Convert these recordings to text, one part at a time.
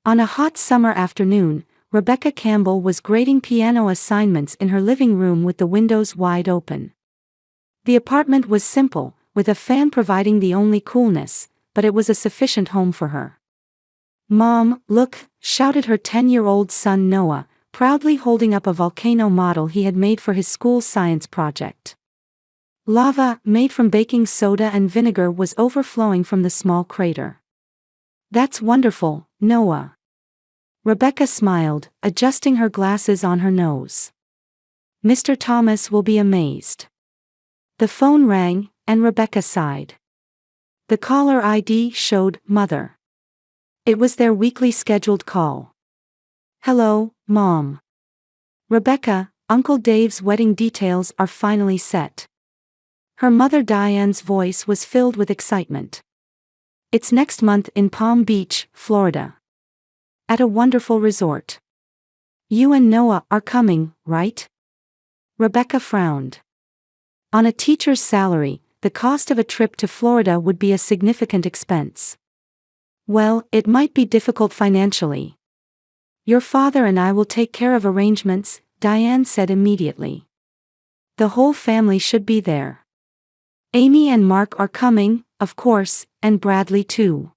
On a hot summer afternoon, Rebecca Campbell was grading piano assignments in her living room with the windows wide open. The apartment was simple, with a fan providing the only coolness, but it was a sufficient home for her. "Mom, look," shouted her 10-year-old son Noah, proudly holding up a volcano model he had made for his school science project. Lava, made from baking soda and vinegar, was overflowing from the small crater. "That's wonderful, Noah." Rebecca smiled, adjusting her glasses on her nose. "Mr. Thomas will be amazed." The phone rang, and Rebecca sighed. The caller ID showed Mother. It was their weekly scheduled call. "Hello, Mom." "Rebecca, Uncle Dave's wedding details are finally set." Her mother Diane's voice was filled with excitement. "It's next month in Palm Beach, Florida. At a wonderful resort. You and Noah are coming, right?" Rebecca frowned. On a teacher's salary, the cost of a trip to Florida would be a significant expense. "Well, it might be difficult financially. Your father and I will take care of arrangements," Diane said immediately. "The whole family should be there. Amy and Mark are coming, of course, and Bradley too."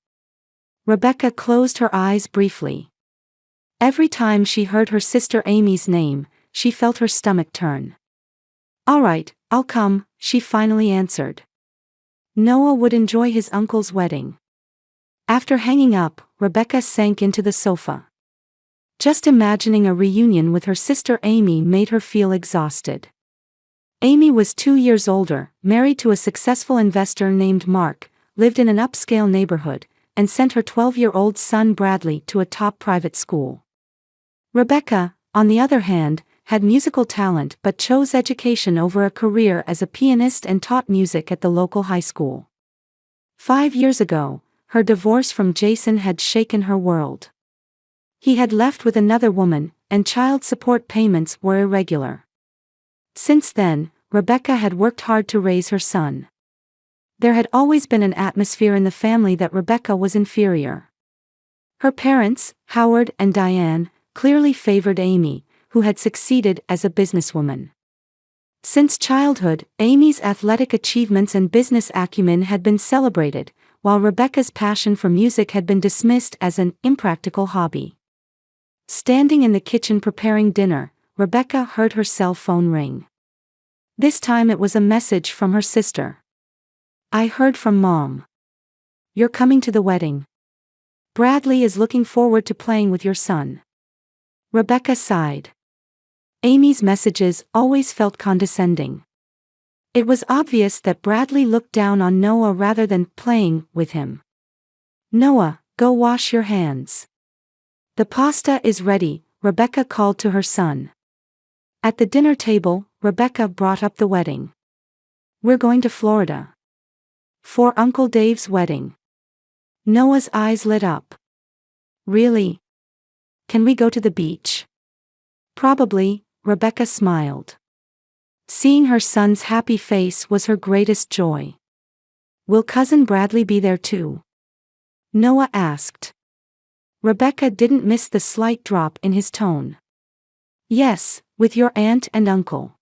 Rebecca closed her eyes briefly. Every time she heard her sister Amy's name, she felt her stomach turn. "All right, I'll come," she finally answered. Noah would enjoy his uncle's wedding. After hanging up, Rebecca sank into the sofa. Just imagining a reunion with her sister Amy made her feel exhausted. Amy was 2 years older, married to a successful investor named Mark, lived in an upscale neighborhood, and sent her 12-year-old son Bradley to a top private school. Rebecca, on the other hand, had musical talent but chose education over a career as a pianist and taught music at the local high school. 5 years ago, her divorce from Jason had shaken her world. He had left with another woman, and child support payments were irregular. Since then, Rebecca had worked hard to raise her son. There had always been an atmosphere in the family that Rebecca was inferior. Her parents, Howard and Diane, clearly favored Amy, who had succeeded as a businesswoman. Since childhood, Amy's athletic achievements and business acumen had been celebrated, while Rebecca's passion for music had been dismissed as an impractical hobby. Standing in the kitchen preparing dinner, Rebecca heard her cell phone ring. This time it was a message from her sister. "I heard from Mom. You're coming to the wedding. Bradley is looking forward to playing with your son." Rebecca sighed. Amy's messages always felt condescending. It was obvious that Bradley looked down on Noah rather than playing with him. "Noah, go wash your hands. The pasta is ready," Rebecca called to her son. At the dinner table, Rebecca brought up the wedding. "We're going to Florida. For Uncle Dave's wedding." Noah's eyes lit up. "Really? Can we go to the beach?" "Probably," Rebecca smiled. Seeing her son's happy face was her greatest joy. "Will Cousin Bradley be there too?" Noah asked. Rebecca didn't miss the slight drop in his tone. "Yes, with your aunt and uncle.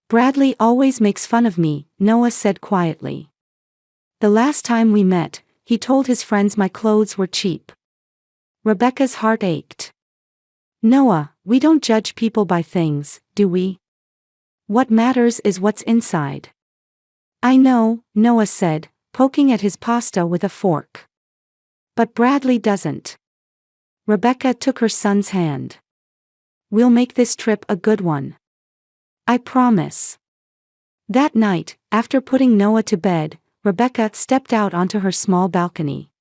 Bradley always makes fun of me," Noah said quietly. "The last time we met, he told his friends my clothes were cheap." Rebecca's heart ached. "Noah, we don't judge people by things, do we? What matters is what's inside." "I know," Noah said, poking at his pasta with a fork. "But Bradley doesn't." Rebecca took her son's hand. "We'll make this trip a good one. I promise." That night, after putting Noah to bed, Rebecca stepped out onto her small balcony.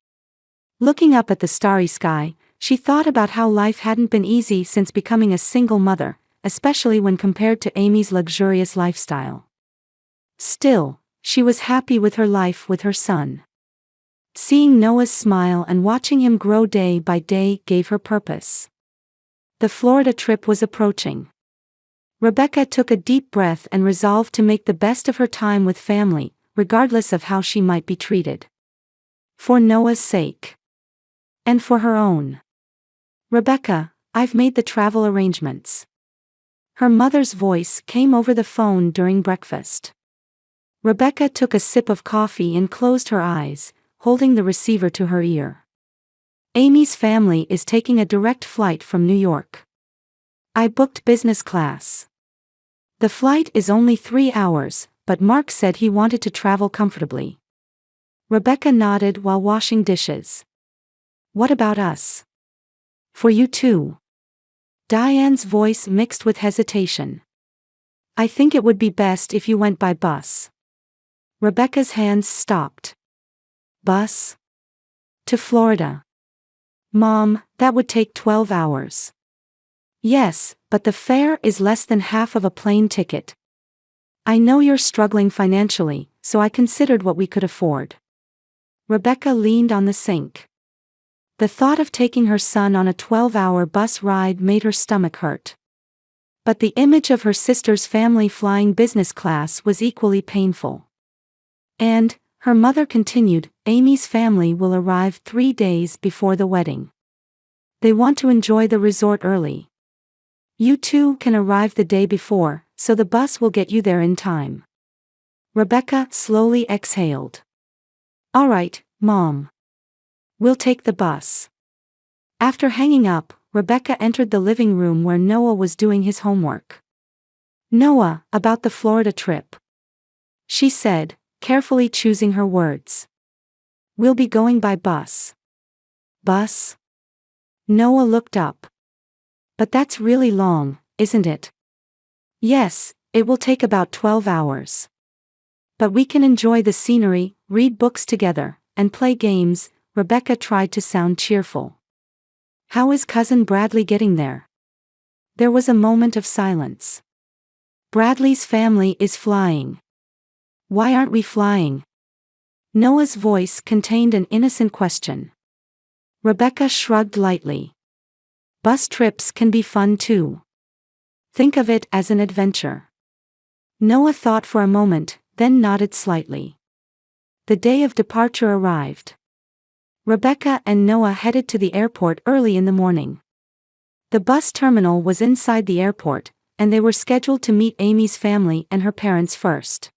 Looking up at the starry sky, she thought about how life hadn't been easy since becoming a single mother, especially when compared to Amy's luxurious lifestyle. Still, she was happy with her life with her son. Seeing Noah's smile and watching him grow day by day gave her purpose. The Florida trip was approaching. Rebecca took a deep breath and resolved to make the best of her time with family, regardless of how she might be treated. For Noah's sake. And for her own. Rebecca, I've made the travel arrangements. Her mother's voice came over the phone during breakfast. Rebecca took a sip of coffee and closed her eyes, holding the receiver to her ear. Amy's family is taking a direct flight from New York. I booked business class. The flight is only 3 hours, but Mark said he wanted to travel comfortably. Rebecca nodded while washing dishes. What about us? For you too. Diane's voice mixed with hesitation. I think it would be best if you went by bus. Rebecca's hands stopped. Bus? To Florida. Mom, that would take 12 hours. Yes, but the fare is less than half of a plane ticket. I know you're struggling financially, so I considered what we could afford. Rebecca leaned on the sink. The thought of taking her son on a 12-hour bus ride made her stomach hurt. But the image of her sister's family flying business class was equally painful. And, her mother continued, Amy's family will arrive 3 days before the wedding. They want to enjoy the resort early. You two can arrive the day before, so the bus will get you there in time. Rebecca slowly exhaled. All right, Mom. We'll take the bus. After hanging up, Rebecca entered the living room where Noah was doing his homework. Noah, about the Florida trip. She said, carefully choosing her words. We'll be going by bus. Bus? Noah looked up. But that's really long, isn't it? Yes, it will take about 12 hours. But we can enjoy the scenery, read books together, and play games. Rebecca tried to sound cheerful. How is Cousin Bradley getting there? There was a moment of silence. Bradley's family is flying. Why aren't we flying? Noah's voice contained an innocent question. Rebecca shrugged lightly. Bus trips can be fun too. Think of it as an adventure. Noah thought for a moment, then nodded slightly. The day of departure arrived. Rebecca and Noah headed to the airport early in the morning. The bus terminal was inside the airport, and they were scheduled to meet Amy's family and her parents first.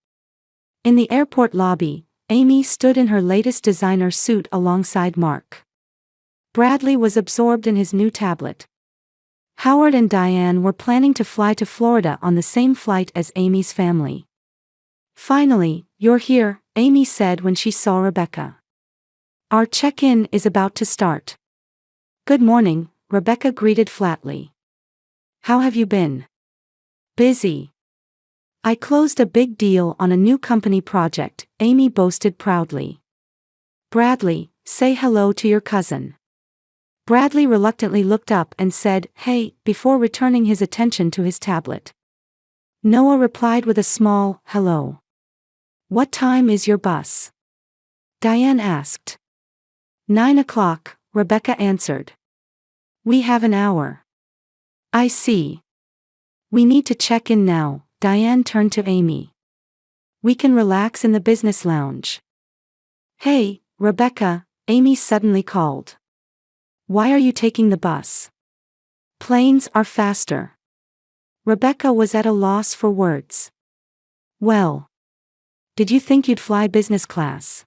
In the airport lobby, Amy stood in her latest designer suit alongside Mark. Bradley was absorbed in his new tablet. Howard and Diane were planning to fly to Florida on the same flight as Amy's family. Finally, you're here, Amy said when she saw Rebecca. Our check-in is about to start. Good morning, Rebecca greeted flatly. How have you been? Busy. I closed a big deal on a new company project, Amy boasted proudly. Bradley, say hello to your cousin. Bradley reluctantly looked up and said, hey, before returning his attention to his tablet. Noah replied with a small, hello. What time is your bus? Diane asked. 9 o'clock, Rebecca answered. We have an hour. I see. We need to check in now, Diane turned to Amy. We can relax in the business lounge. Hey, Rebecca, Amy suddenly called. Why are you taking the bus? Planes are faster. Rebecca was at a loss for words. Well. Did you think you'd fly business class?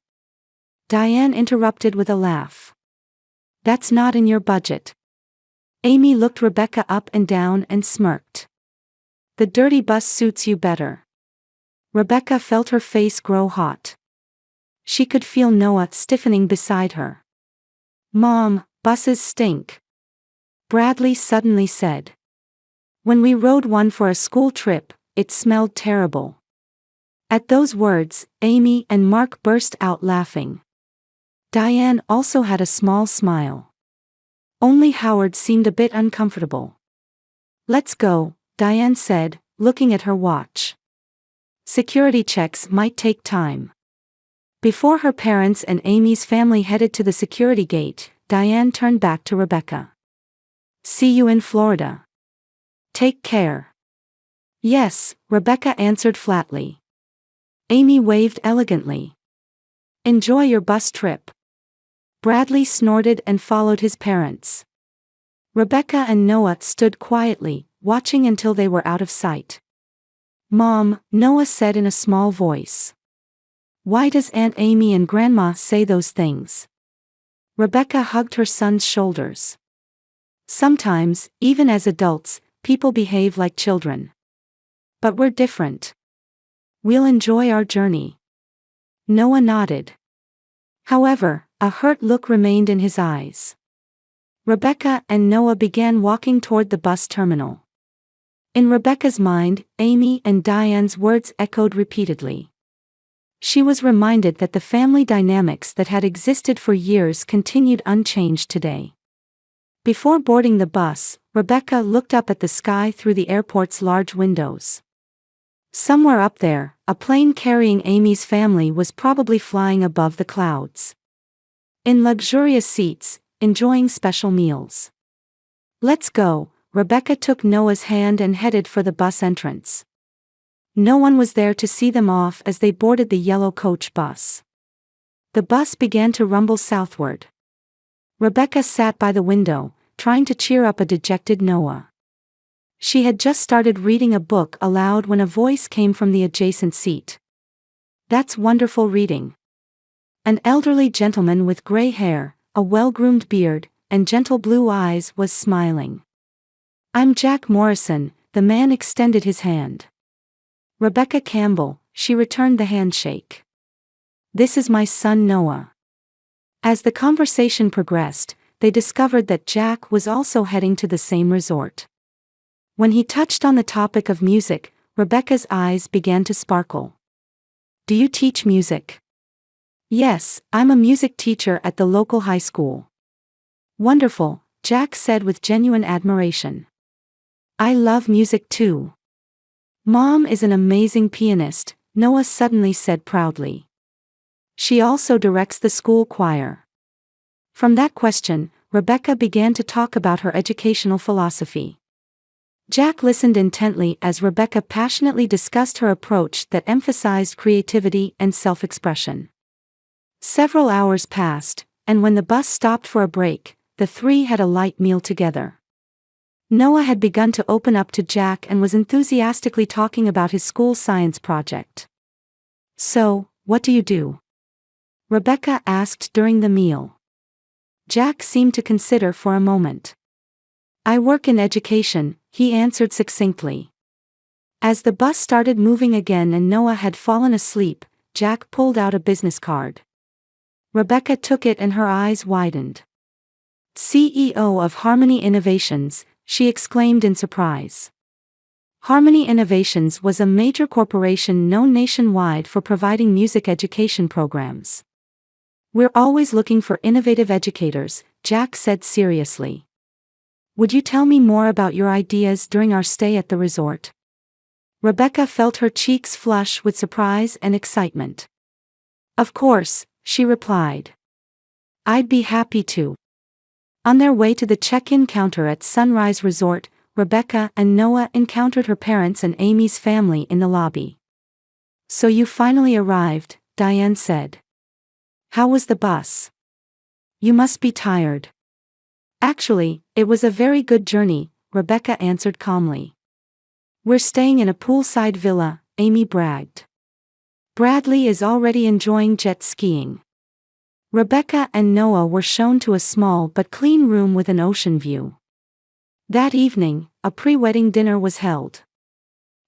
Diane interrupted with a laugh. That's not in your budget. Amy looked Rebecca up and down and smirked. The dirty bus suits you better. Rebecca felt her face grow hot. She could feel Noah stiffening beside her. Mom, buses stink. Bradley suddenly said. When we rode one for a school trip, it smelled terrible. At those words, Amy and Mark burst out laughing. Diane also had a small smile. Only Howard seemed a bit uncomfortable. Let's go, Diane said, looking at her watch. Security checks might take time. Before her parents and Amy's family headed to the security gate, Diane turned back to Rebecca. See you in Florida. Take care. Yes, Rebecca answered flatly. Amy waved elegantly. Enjoy your bus trip. Bradley snorted and followed his parents. Rebecca and Noah stood quietly, watching until they were out of sight. "Mom," Noah said in a small voice. "Why does Aunt Amy and Grandma say those things?" Rebecca hugged her son's shoulders. "Sometimes, even as adults, people behave like children. But we're different. We'll enjoy our journey." Noah nodded. However, a hurt look remained in his eyes. Rebecca and Noah began walking toward the bus terminal. In Rebecca's mind, Amy and Diane's words echoed repeatedly. She was reminded that the family dynamics that had existed for years continued unchanged today. Before boarding the bus, Rebecca looked up at the sky through the airport's large windows. Somewhere up there, a plane carrying Amy's family was probably flying above the clouds. In luxurious seats, enjoying special meals. "Let's go," Rebecca took Noah's hand and headed for the bus entrance. No one was there to see them off as they boarded the yellow coach bus. The bus began to rumble southward. Rebecca sat by the window, trying to cheer up a dejected Noah. She had just started reading a book aloud when a voice came from the adjacent seat. "That's wonderful reading." An elderly gentleman with gray hair, a well-groomed beard, and gentle blue eyes was smiling. "I'm Jack Morrison," the man extended his hand. "Rebecca Campbell," she returned the handshake. "This is my son Noah." As the conversation progressed, they discovered that Jack was also heading to the same resort. When he touched on the topic of music, Rebecca's eyes began to sparkle. "Do you teach music?" "Yes, I'm a music teacher at the local high school." "Wonderful," Jack said with genuine admiration. "I love music too." "Mom is an amazing pianist," Noah suddenly said proudly. "She also directs the school choir." From that question, Rebecca began to talk about her educational philosophy. Jack listened intently as Rebecca passionately discussed her approach that emphasized creativity and self-expression. Several hours passed, and when the bus stopped for a break, the three had a light meal together. Noah had begun to open up to Jack and was enthusiastically talking about his school science project. "So, what do you do?" Rebecca asked during the meal. Jack seemed to consider for a moment. "I work in education," he answered succinctly. As the bus started moving again and Noah had fallen asleep, Jack pulled out a business card. Rebecca took it and her eyes widened. "CEO of Harmony Innovations," she exclaimed in surprise. Harmony Innovations was a major corporation known nationwide for providing music education programs. "We're always looking for innovative educators," Jack said seriously. "Would you tell me more about your ideas during our stay at the resort?" Rebecca felt her cheeks flush with surprise and excitement. "Of course," she replied. "I'd be happy to." On their way to the check-in counter at Sunrise Resort, Rebecca and Noah encountered her parents and Amy's family in the lobby. "So you finally arrived," Diane said. "How was the bus? You must be tired." "Actually, it was a very good journey," Rebecca answered calmly. "We're staying in a poolside villa," Amy bragged. "Bradley is already enjoying jet skiing." Rebecca and Noah were shown to a small but clean room with an ocean view. That evening, a pre-wedding dinner was held.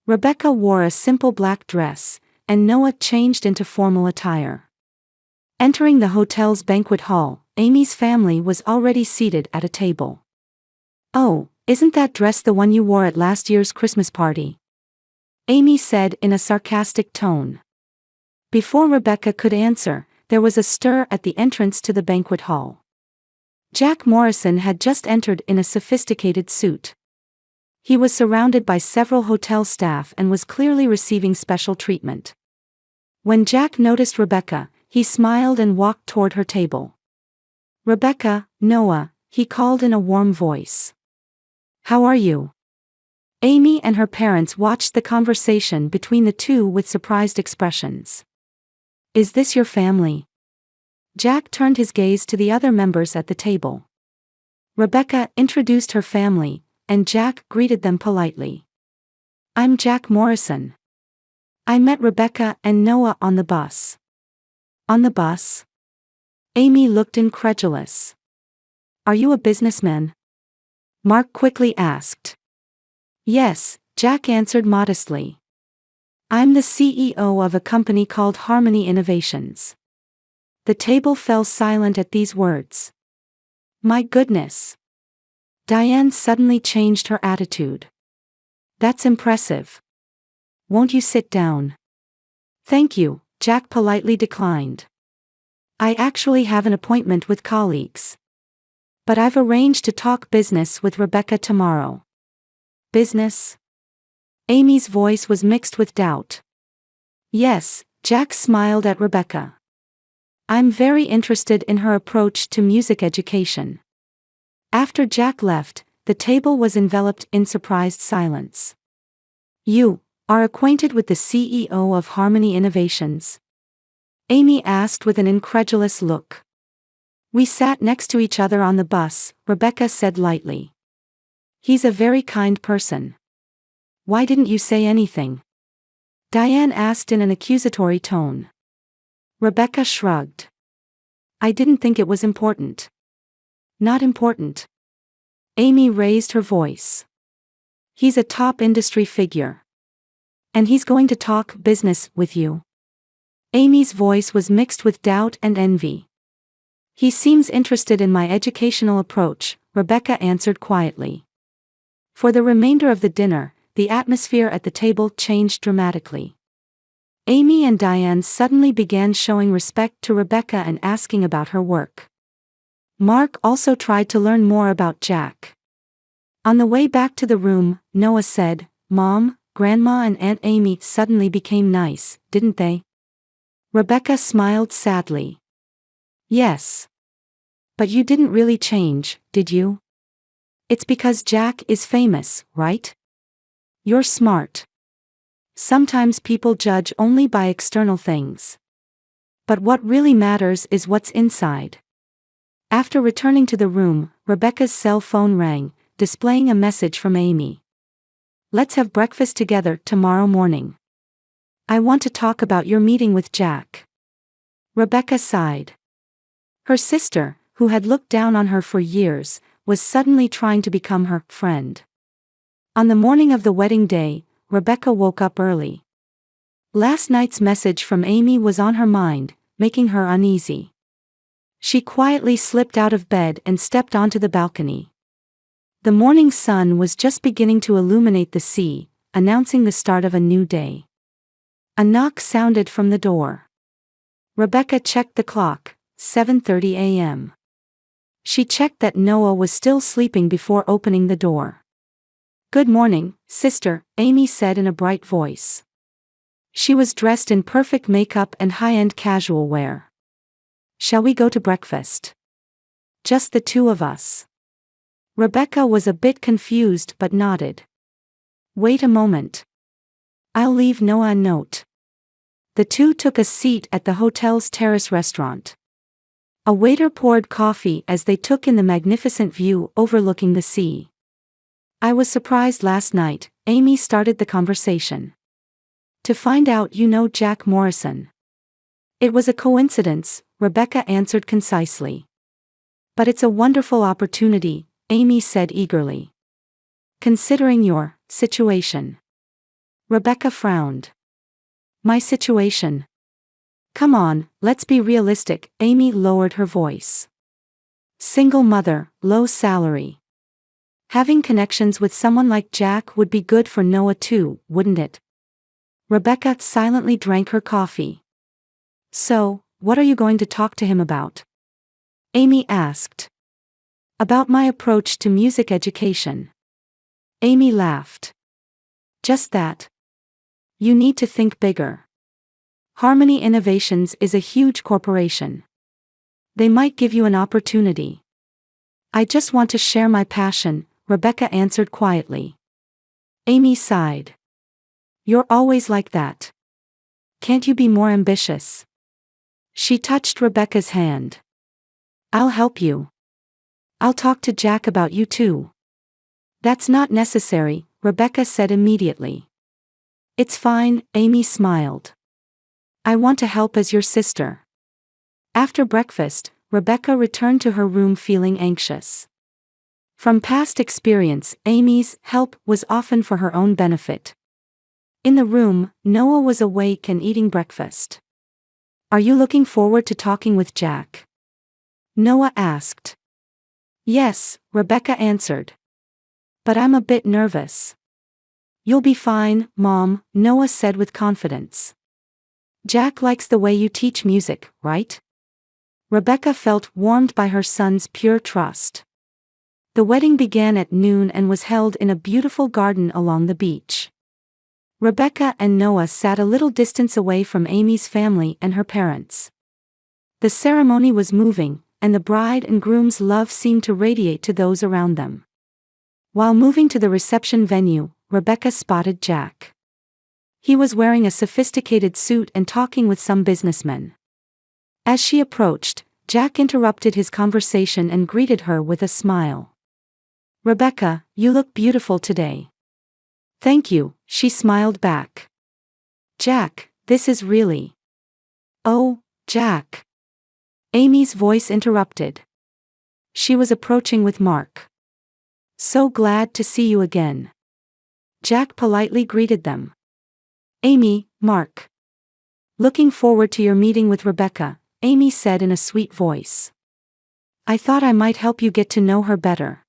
Rebecca wore a simple black dress, and Noah changed into formal attire. Entering the hotel's banquet hall, Amy's family was already seated at a table. "Oh, isn't that dress the one you wore at last year's Christmas party?" Amy said in a sarcastic tone. Before Rebecca could answer, there was a stir at the entrance to the banquet hall. Jack Morrison had just entered in a sophisticated suit. He was surrounded by several hotel staff and was clearly receiving special treatment. When Jack noticed Rebecca, he smiled and walked toward her table. "Rebecca, Noah," he called in a warm voice. "How are you?" Amy and her parents watched the conversation between the two with surprised expressions. "Is this your family?" Jack turned his gaze to the other members at the table. Rebecca introduced her family, and Jack greeted them politely. I'm Jack Morrison. I met Rebecca and Noah on the bus. On the bus? Amy looked incredulous. Are you a businessman? Mark quickly asked. Yes, Jack answered modestly. I'm the CEO of a company called Harmony Innovations. The table fell silent at these words. My goodness. Diane suddenly changed her attitude. That's impressive. Won't you sit down? Thank you, Jack politely declined. I actually have an appointment with colleagues. But I've arranged to talk business with Rebecca tomorrow. Business? Amy's voice was mixed with doubt. Yes, Jack smiled at Rebecca. I'm very interested in her approach to music education. After Jack left, the table was enveloped in surprised silence. You are acquainted with the CEO of Harmony Innovations? Amy asked with an incredulous look. We sat next to each other on the bus, Rebecca said lightly. He's a very kind person. Why didn't you say anything? Diane asked in an accusatory tone. Rebecca shrugged. I didn't think it was important. Not important. Amy raised her voice. He's a top industry figure. And he's going to talk business with you. Amy's voice was mixed with doubt and envy. He seems interested in my educational approach, Rebecca answered quietly. For the remainder of the dinner, the atmosphere at the table changed dramatically. Amy and Diane suddenly began showing respect to Rebecca and asking about her work. Mark also tried to learn more about Jack. On the way back to the room, Noah said, Mom, Grandma and Aunt Amy suddenly became nice, didn't they? Rebecca smiled sadly. Yes. But you didn't really change, did you? It's because Jack is famous, right? You're smart. Sometimes people judge only by external things. But what really matters is what's inside. After returning to the room, Rebecca's cell phone rang, displaying a message from Amy. Let's have breakfast together tomorrow morning. I want to talk about your meeting with Jack. Rebecca sighed. Her sister, who had looked down on her for years, was suddenly trying to become her friend. On the morning of the wedding day, Rebecca woke up early. Last night's message from Amy was on her mind, making her uneasy. She quietly slipped out of bed and stepped onto the balcony. The morning sun was just beginning to illuminate the sea, announcing the start of a new day. A knock sounded from the door. Rebecca checked the clock, 7:30 a.m. She checked that Noah was still sleeping before opening the door. Good morning, sister, Amy said in a bright voice. She was dressed in perfect makeup and high-end casual wear. Shall we go to breakfast? Just the two of us. Rebecca was a bit confused but nodded. Wait a moment. I'll leave Noah a note. The two took a seat at the hotel's terrace restaurant. A waiter poured coffee as they took in the magnificent view overlooking the sea. I was surprised last night, Amy started the conversation. To find out you know Jack Morrison. It was a coincidence, Rebecca answered concisely. But it's a wonderful opportunity, Amy said eagerly. Considering your situation. Rebecca frowned. My situation? Come on, let's be realistic, Amy lowered her voice. Single mother, low salary. Having connections with someone like Jack would be good for Noah too, wouldn't it? Rebecca silently drank her coffee. So, what are you going to talk to him about? Amy asked. About my approach to music education. Amy laughed. Just that. You need to think bigger. Harmony Innovations is a huge corporation. They might give you an opportunity. I just want to share my passion, Rebecca answered quietly. Amy sighed. You're always like that. Can't you be more ambitious? She touched Rebecca's hand. I'll help you. I'll talk to Jack about you too. That's not necessary, Rebecca said immediately. It's fine, Amy smiled. I want to help as your sister. After breakfast, Rebecca returned to her room feeling anxious. From past experience, Amy's help was often for her own benefit. In the room, Noah was awake and eating breakfast. Are you looking forward to talking with Jack? Noah asked. Yes, Rebecca answered. But I'm a bit nervous. You'll be fine, Mom, Noah said with confidence. Jack likes the way you teach music, right? Rebecca felt warmed by her son's pure trust. The wedding began at noon and was held in a beautiful garden along the beach. Rebecca and Noah sat a little distance away from Amy's family and her parents. The ceremony was moving, and the bride and groom's love seemed to radiate to those around them. While moving to the reception venue, Rebecca spotted Jack. He was wearing a sophisticated suit and talking with some businessmen. As she approached, Jack interrupted his conversation and greeted her with a smile. Rebecca, you look beautiful today. Thank you, she smiled back. Jack, this is really... Oh, Jack. Amy's voice interrupted. She was approaching with Mark. So glad to see you again. Jack politely greeted them. Amy, Mark. Looking forward to your meeting with Rebecca, Amy said in a sweet voice. I thought I might help you get to know her better.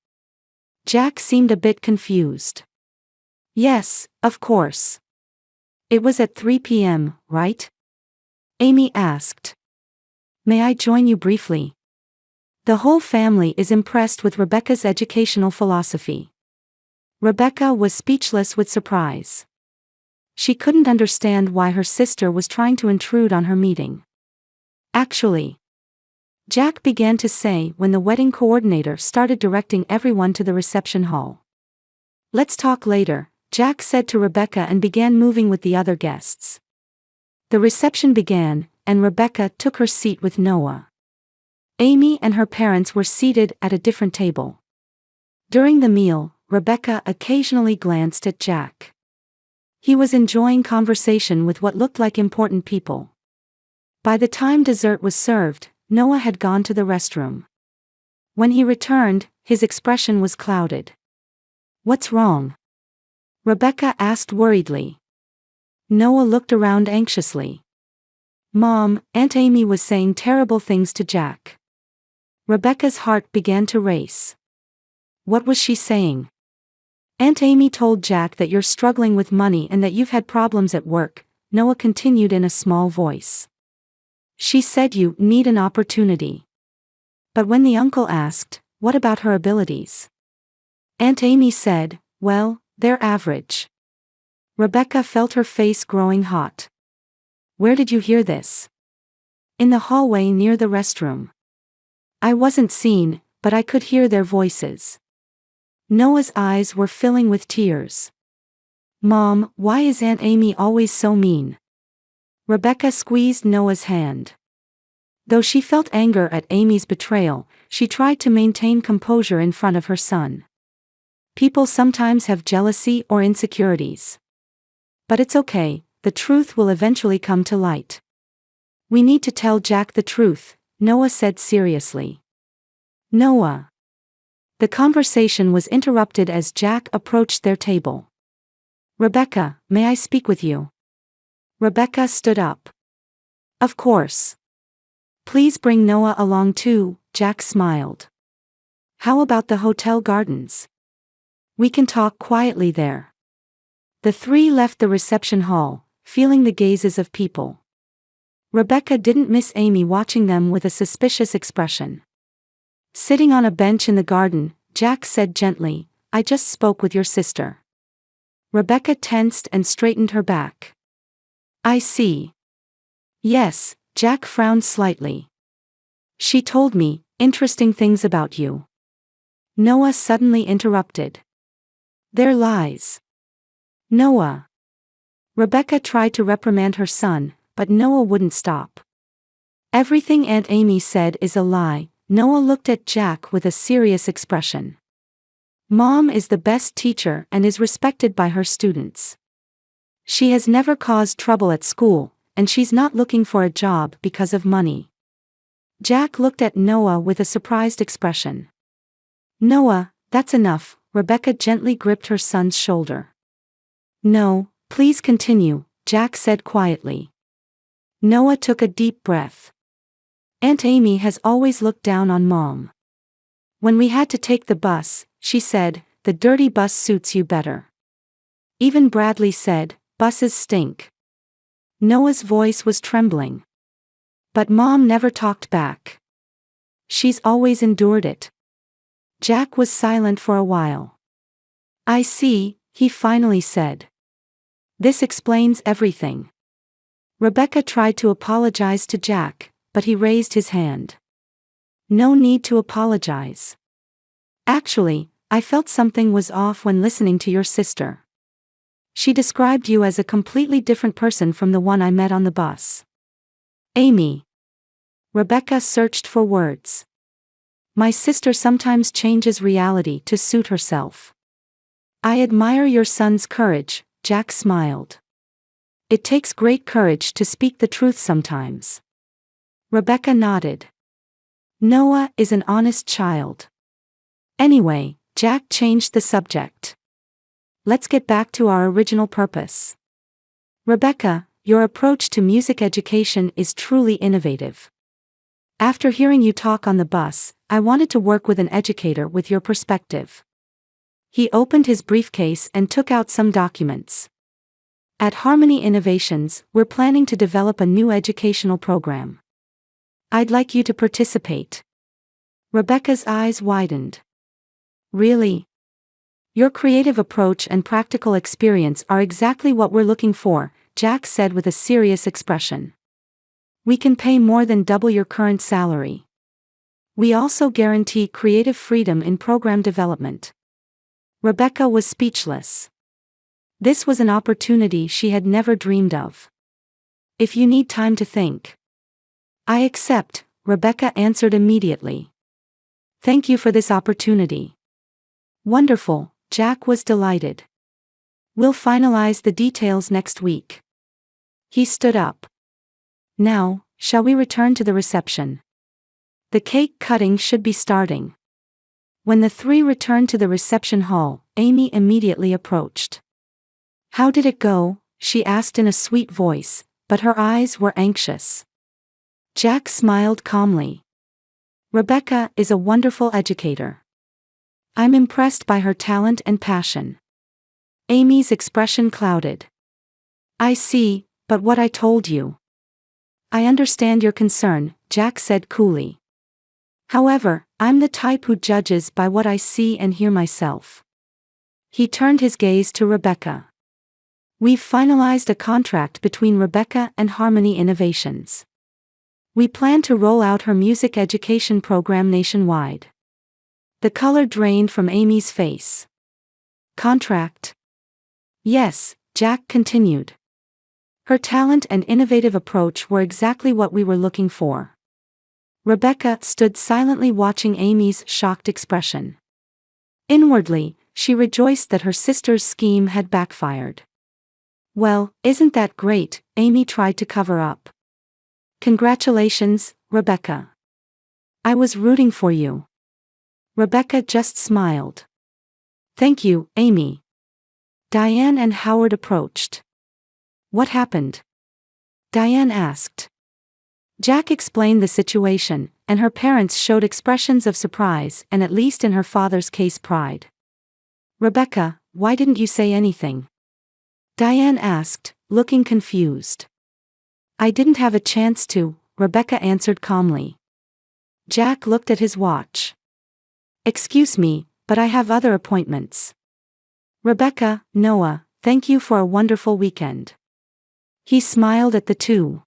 Jack seemed a bit confused. Yes, of course. It was at 3 p.m., right? Amy asked. May I join you briefly? The whole family is impressed with Rebecca's educational philosophy. Rebecca was speechless with surprise. She couldn't understand why her sister was trying to intrude on her meeting. Actually, Jack began to say when the wedding coordinator started directing everyone to the reception hall. Let's talk later, Jack said to Rebecca and began moving with the other guests. The reception began, and Rebecca took her seat with Noah. Amy and her parents were seated at a different table. During the meal, Rebecca occasionally glanced at Jack. He was enjoying conversation with what looked like important people. By the time dessert was served, Noah had gone to the restroom. When he returned, his expression was clouded. What's wrong? Rebecca asked worriedly. Noah looked around anxiously. Mom, Aunt Amy was saying terrible things to Jack. Rebecca's heart began to race. What was she saying? Aunt Amy told Jack that you're struggling with money and that you've had problems at work, Noah continued in a small voice. She said you need an opportunity. But when the uncle asked, what about her abilities? Aunt Amy said, well, they're average. Rebecca felt her face growing hot. Where did you hear this? In the hallway near the restroom. I wasn't seen, but I could hear their voices. Noah's eyes were filling with tears. Mom, why is Aunt Amy always so mean? Rebecca squeezed Noah's hand. Though she felt anger at Amy's betrayal, she tried to maintain composure in front of her son. People sometimes have jealousy or insecurities. But it's okay, the truth will eventually come to light. We need to tell Jack the truth, Noah said seriously. Noah. The conversation was interrupted as Jack approached their table. Rebecca, may I speak with you? Rebecca stood up. Of course. Please bring Noah along too, Jack smiled. How about the hotel gardens? We can talk quietly there. The three left the reception hall, feeling the gazes of people. Rebecca didn't miss Amy watching them with a suspicious expression. Sitting on a bench in the garden, Jack said gently, I just spoke with your sister. Rebecca tensed and straightened her back. I see. Yes, Jack frowned slightly. She told me interesting things about you. Noah suddenly interrupted. They're lies. Noah. Rebecca tried to reprimand her son, but Noah wouldn't stop. Everything Aunt Amy said is a lie, Noah looked at Jack with a serious expression. Mom is the best teacher and is respected by her students. She has never caused trouble at school, and she's not looking for a job because of money. Jack looked at Noah with a surprised expression. Noah, that's enough, Rebecca gently gripped her son's shoulder. No, please continue, Jack said quietly. Noah took a deep breath. Aunt Amy has always looked down on Mom. When we had to take the bus, she said, the dirty bus suits you better. Even Bradley said, buses stink. Noah's voice was trembling. But Mom never talked back. She's always endured it. Jack was silent for a while. I see, he finally said. This explains everything. Rebecca tried to apologize to Jack, but he raised his hand. No need to apologize. Actually, I felt something was off when listening to your sister. She described you as a completely different person from the one I met on the bus. Amy. Rebecca searched for words. My sister sometimes changes reality to suit herself. I admire your son's courage, Jack smiled. It takes great courage to speak the truth sometimes. Rebecca nodded. Noah is an honest child. Anyway, Jack changed the subject. Let's get back to our original purpose. Rebecca, your approach to music education is truly innovative. After hearing you talk on the bus, I wanted to work with an educator with your perspective. He opened his briefcase and took out some documents. At Harmony Innovations, we're planning to develop a new educational program. I'd like you to participate. Rebecca's eyes widened. Really? Your creative approach and practical experience are exactly what we're looking for, Jack said with a serious expression. We can pay more than double your current salary. We also guarantee creative freedom in program development. Rebecca was speechless. This was an opportunity she had never dreamed of. If you need time to think. I accept, Rebecca answered immediately. Thank you for this opportunity. Wonderful, Jack was delighted. We'll finalize the details next week. He stood up. Now, shall we return to the reception? The cake cutting should be starting. When the three returned to the reception hall, Amy immediately approached. How did it go? She asked in a sweet voice, but her eyes were anxious. Jack smiled calmly. Rebecca is a wonderful educator. I'm impressed by her talent and passion. Amy's expression clouded. I see, but what I told you. I understand your concern, Jack said coolly. However, I'm the type who judges by what I see and hear myself. He turned his gaze to Rebecca. We've finalized a contract between Rebecca and Harmony Innovations. We plan to roll out her music education program nationwide. The color drained from Amy's face. Contract? Yes, Jack continued. Her talent and innovative approach were exactly what we were looking for. Rebecca stood silently watching Amy's shocked expression. Inwardly, she rejoiced that her sister's scheme had backfired. Well, isn't that great? Amy tried to cover up. Congratulations, Rebecca. I was rooting for you. Rebecca just smiled. Thank you, Amy. Diane and Howard approached. What happened? Diane asked. Jack explained the situation, and her parents showed expressions of surprise and, at least in her father's case, pride. Rebecca, why didn't you say anything? Diane asked, looking confused. I didn't have a chance to, Rebecca answered calmly. Jack looked at his watch. Excuse me, but I have other appointments. Rebecca, Noah, thank you for a wonderful weekend. He smiled at the two.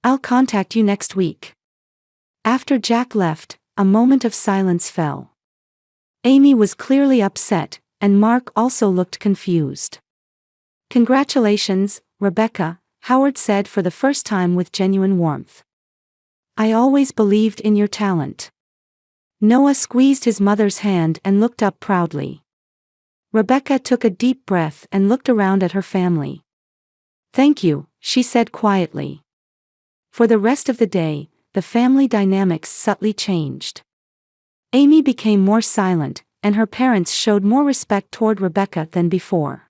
I'll contact you next week. After Jack left, a moment of silence fell. Amy was clearly upset, and Mark also looked confused. Congratulations, Rebecca, Howard said for the first time with genuine warmth. I always believed in your talent. Noah squeezed his mother's hand and looked up proudly. Rebecca took a deep breath and looked around at her family. "Thank you," she said quietly. For the rest of the day, the family dynamics subtly changed. Amy became more silent, and her parents showed more respect toward Rebecca than before.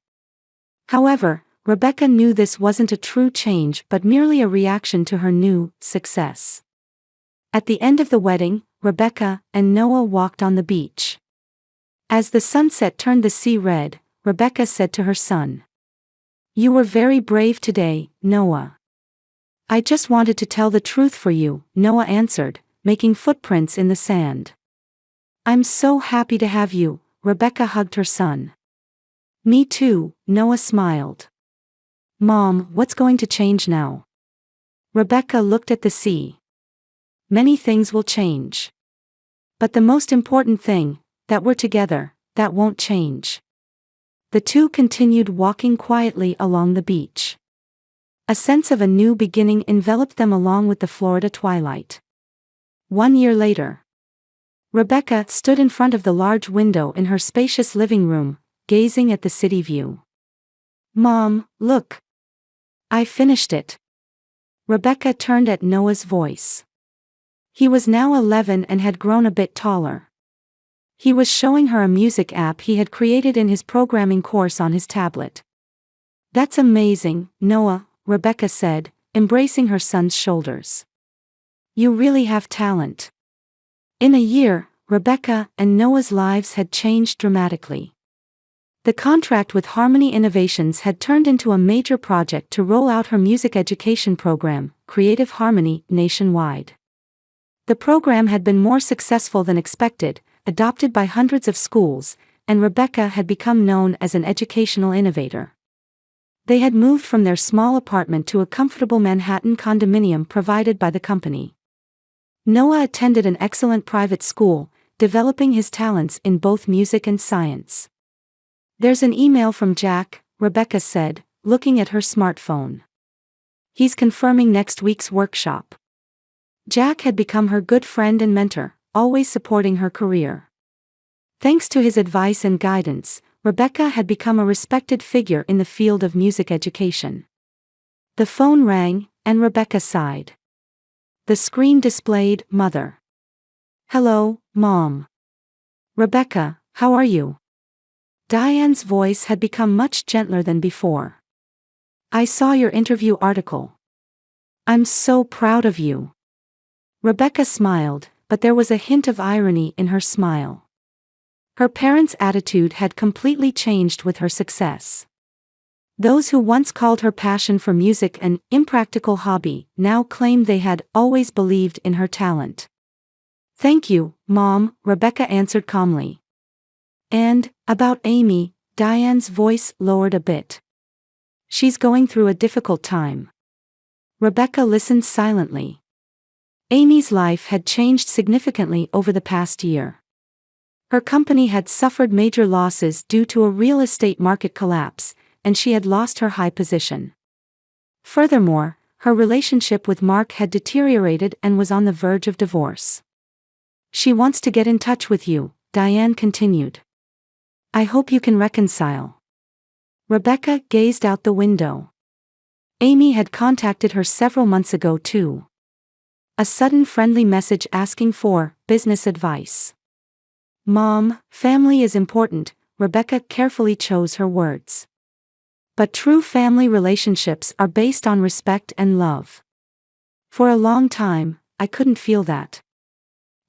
However, Rebecca knew this wasn't a true change but merely a reaction to her new success. At the end of the wedding, Rebecca and Noah walked on the beach. As the sunset turned the sea red, Rebecca said to her son, "You were very brave today, Noah." "I just wanted to tell the truth for you," Noah answered, making footprints in the sand. "I'm so happy to have you," Rebecca hugged her son. "Me too," Noah smiled. "Mom, what's going to change now?" Rebecca looked at the sea. "Many things will change. But the most important thing, that we're together, that won't change." The two continued walking quietly along the beach. A sense of a new beginning enveloped them along with the Florida twilight. 1 year later, Rebecca stood in front of the large window in her spacious living room, gazing at the city view. "Mom, look. I finished it." Rebecca turned at Noah's voice. He was now 11 and had grown a bit taller. He was showing her a music app he had created in his programming course on his tablet. "That's amazing, Noah," Rebecca said, embracing her son's shoulders. "You really have talent." In a year, Rebecca and Noah's lives had changed dramatically. The contract with Harmony Innovations had turned into a major project to roll out her music education program, Creative Harmony, nationwide. The program had been more successful than expected, adopted by hundreds of schools, and Rebecca had become known as an educational innovator. They had moved from their small apartment to a comfortable Manhattan condominium provided by the company. Noah attended an excellent private school, developing his talents in both music and science. "There's an email from Jack," Rebecca said, looking at her smartphone. "He's confirming next week's workshop." Jack had become her good friend and mentor, always supporting her career. Thanks to his advice and guidance, Rebecca had become a respected figure in the field of music education. The phone rang, and Rebecca sighed. The screen displayed, "Mother." "Hello, Mom." "Rebecca, how are you?" Diane's voice had become much gentler than before. "I saw your interview article. I'm so proud of you." Rebecca smiled, but there was a hint of irony in her smile. Her parents' attitude had completely changed with her success. Those who once called her passion for music an impractical hobby now claimed they had always believed in her talent. "Thank you, Mom," Rebecca answered calmly. "And, about Amy," Diane's voice lowered a bit. "She's going through a difficult time." Rebecca listened silently. Amy's life had changed significantly over the past year. Her company had suffered major losses due to a real estate market collapse, and she had lost her high position. Furthermore, her relationship with Mark had deteriorated and was on the verge of divorce. "She wants to get in touch with you," Diane continued. "I hope you can reconcile." Rebecca gazed out the window. Amy had contacted her several months ago too. A sudden friendly message asking for business advice. "Mom, family is important," Rebecca carefully chose her words. "But true family relationships are based on respect and love. For a long time, I couldn't feel that."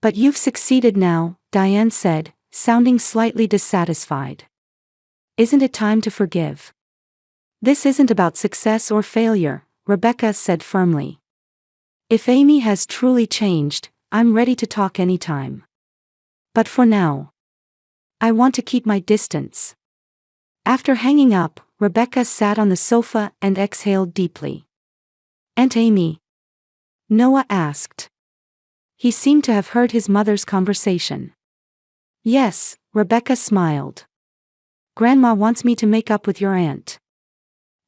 "But you've succeeded now," Diane said, sounding slightly dissatisfied. "Isn't it time to forgive?" "This isn't about success or failure," Rebecca said firmly. "If Amy has truly changed, I'm ready to talk anytime. But for now, I want to keep my distance." After hanging up, Rebecca sat on the sofa and exhaled deeply. "Aunt Amy?" Noah asked. He seemed to have heard his mother's conversation. "Yes," Rebecca smiled. "Grandma wants me to make up with your aunt."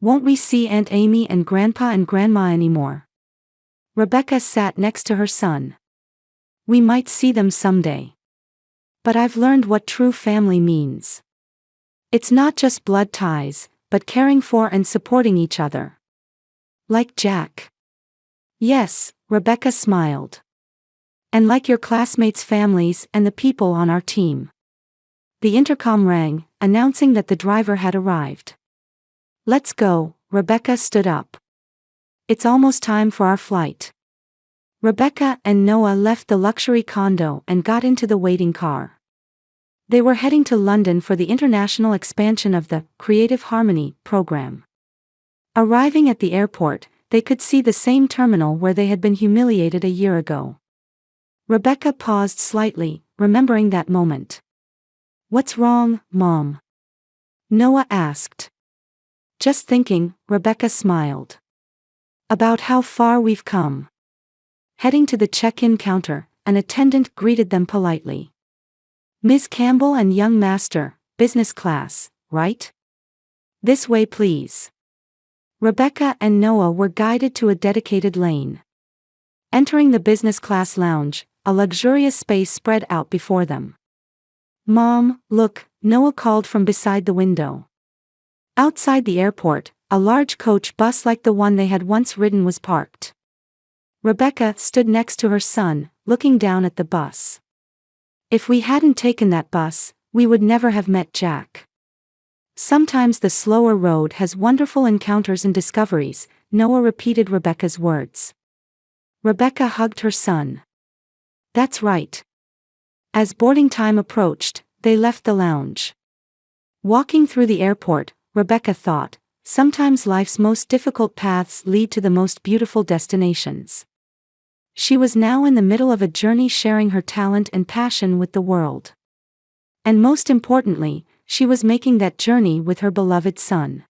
"Won't we see Aunt Amy and Grandpa and Grandma anymore?" Rebecca sat next to her son. "We might see them someday." But I've learned what true family means. It's not just blood ties, but caring for and supporting each other. Like Jack. Yes, Rebecca smiled. And like your classmates' families and the people on our team. The intercom rang, announcing that the driver had arrived. Let's go, Rebecca stood up. It's almost time for our flight. Rebecca and Noah left the luxury condo and got into the waiting car. They were heading to London for the international expansion of the Creative Harmony program. Arriving at the airport, they could see the same terminal where they had been humiliated a year ago. Rebecca paused slightly, remembering that moment. What's wrong, Mom? Noah asked. Just thinking, Rebecca smiled. About how far we've come. Heading to the check-in counter, an attendant greeted them politely. Ms. Campbell and young master, business class, right? This way please. Rebecca and Noah were guided to a dedicated lane. Entering the business class lounge, a luxurious space spread out before them. Mom, look, Noah called from beside the window. Outside the airport, a large coach bus like the one they had once ridden was parked. Rebecca stood next to her son, looking down at the bus. If we hadn't taken that bus, we would never have met Jack. Sometimes the slower road has wonderful encounters and discoveries, Noah repeated Rebecca's words. Rebecca hugged her son. That's right. As boarding time approached, they left the lounge. Walking through the airport, Rebecca thought, sometimes life's most difficult paths lead to the most beautiful destinations. She was now in the middle of a journey sharing her talent and passion with the world. And most importantly, she was making that journey with her beloved son.